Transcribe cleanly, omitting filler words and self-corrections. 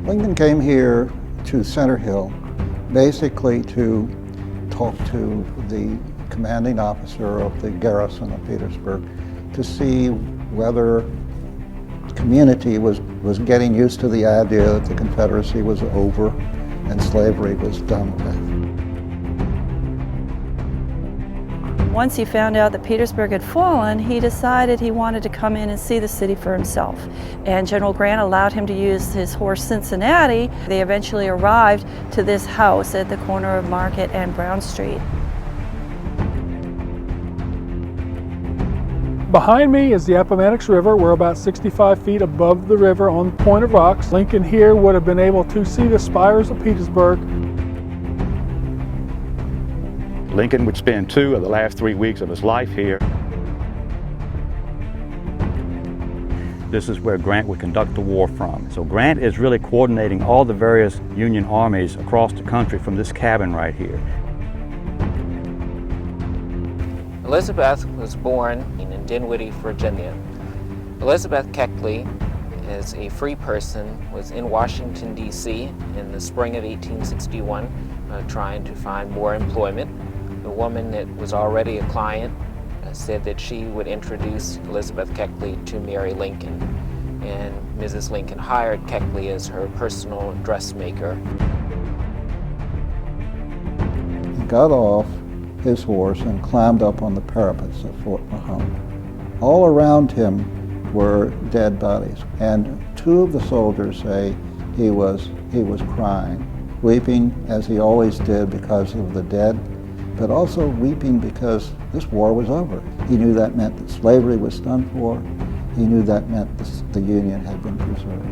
Lincoln came here to Center Hill basically to talk to the commanding officer of the garrison of Petersburg to see whether the community was getting used to the idea that the Confederacy was over and slavery was done with. Once he found out that Petersburg had fallen, he decided he wanted to come in and see the city for himself. And General Grant allowed him to use his horse Cincinnati. They eventually arrived to this house at the corner of Market and Brown Street. Behind me is the Appomattox River. We're about 65 feet above the river on the point of rocks. Lincoln here would have been able to see the spires of Petersburg. Lincoln would spend 2 of the last 3 weeks of his life here. This is where Grant would conduct the war from. So Grant is really coordinating all the various Union armies across the country from this cabin right here. Elizabeth was born in Dinwiddie, Virginia. Elizabeth Keckley, as a free person, was in Washington, D.C. in the spring of 1861 trying to find more employment. The woman that was already a client said that she would introduce Elizabeth Keckley to Mary Lincoln, and Mrs. Lincoln hired Keckley as her personal dressmaker. He got off his horse and climbed up on the parapets of Fort Mahone. All around him were dead bodies, and 2 of the soldiers say he was crying, weeping as he always did because of the dead, but also weeping because this war was over. He knew that meant that slavery was done for. He knew that meant the Union had been preserved.